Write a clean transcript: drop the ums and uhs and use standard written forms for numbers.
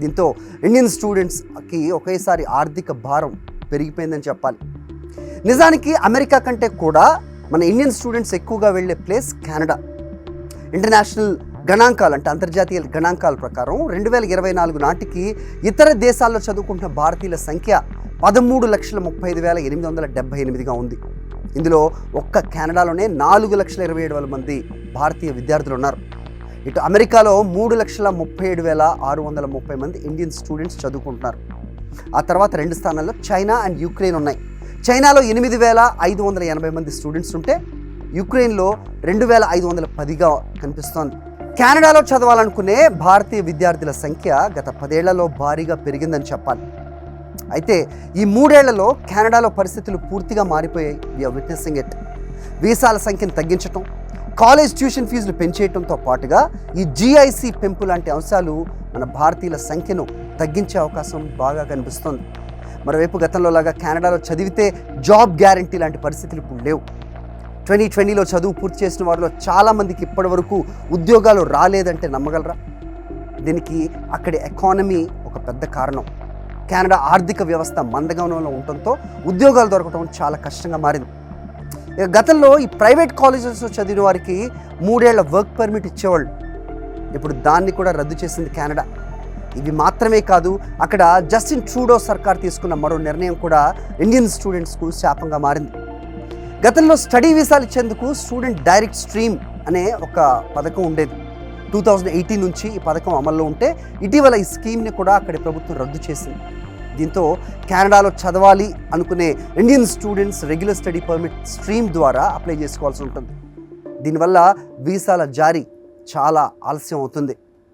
దీంతో ఇండియన్ స్టూడెంట్స్కి ఒకేసారి ఆర్థిక భారం పెరిగిపోయిందని చెప్పాలి. నిజానికి అమెరికా కంటే కూడా మన ఇండియన్ స్టూడెంట్స్ ఎక్కువగా వెళ్ళే ప్లేస్ కెనడా. ఇంటర్నేషనల్ గణాంకాలు అంటే అంతర్జాతీయ గణాంకాల ప్రకారం 2024 నాటికి ఇతర దేశాల్లో చదువుకుంటున్న భారతీయుల సంఖ్య 13,35,878గా ఉంది. ఇందులో ఒక్క కెనడాలోనే 4,27,000 మంది భారతీయ విద్యార్థులు ఉన్నారు. ఇటు అమెరికాలో 3,37,630 మంది ఇండియన్ స్టూడెంట్స్ చదువుకుంటున్నారు. ఆ తర్వాత 2 స్థానాల్లో చైనా అండ్ యుక్రెయిన్ ఉన్నాయి. చైనాలో 8,580 మంది స్టూడెంట్స్ ఉంటే యుక్రెయిన్లో 2,510గా కనిపిస్తోంది. కెనడాలో చదవాలనుకునే భారతీయ విద్యార్థుల సంఖ్య గత 10 ఏళ్లలో భారీగా పెరిగిందని చెప్పాలి. అయితే ఈ 3 ఏళ్లలో కెనడాలో పరిస్థితులు పూర్తిగా మారిపోయాయి. We are witnessing it. వీసాల సంఖ్యను తగ్గించడం, కాలేజ్ ట్యూషన్ ఫీజులు పెంచేయడంతో పాటుగా ఈ GIC పెంపు లాంటి అంశాలు మన భారతీయుల సంఖ్యను తగ్గించే అవకాశం బాగా కనిపిస్తుంది. మరోవైపు గతంలో లాగా కెనడాలో చదివితే జాబ్ గ్యారంటీ లాంటి పరిస్థితులు ఇప్పుడు లేవు. 2020లో చదువు పూర్తి చేసిన వారిలో చాలామందికి ఇప్పటి వరకు ఉద్యోగాలు రాలేదంటే నమ్మగలరా? దీనికి అక్కడి ఎకానమీ ఒక పెద్ద కారణం. కెనడా ఆర్థిక వ్యవస్థ మందగమనంలో ఉండటంతో ఉద్యోగాలు దొరకడం చాలా కష్టంగా మారింది. గతంలో ఈ ప్రైవేట్ కాలేజెస్లో చదివిన వారికి 3 ఏళ్ల వర్క్ పర్మిట్ ఇచ్చేవాళ్ళు. ఇప్పుడు దాన్ని కూడా రద్దు చేసింది కెనడా. ఇవి మాత్రమే కాదు, అక్కడ జస్టిన్ ట్రూడో సర్కార్ తీసుకున్న మరో నిర్ణయం కూడా ఇండియన్ స్టూడెంట్స్కు శాపంగా మారింది. గతంలో స్టడీ వీసాలు ఇచ్చేందుకు స్టూడెంట్ డైరెక్ట్ స్ట్రీమ్ అనే ఒక పథకం ఉండేది. 2018 నుంచి ఈ పథకం అమల్లో ఉంటే ఇటీవల ఈ స్కీమ్ని కూడా అక్కడి ప్రభుత్వం రద్దు చేసింది. దీంతో కెనడాలో చదవాలి అనుకునే Indian students regular study permit stream ద్వారా అప్లై చేసుకోవాల్సి ఉంటుంది. దీనివల్ల వీసాల జారీ చాలా ఆలస్యం అవుతుంది.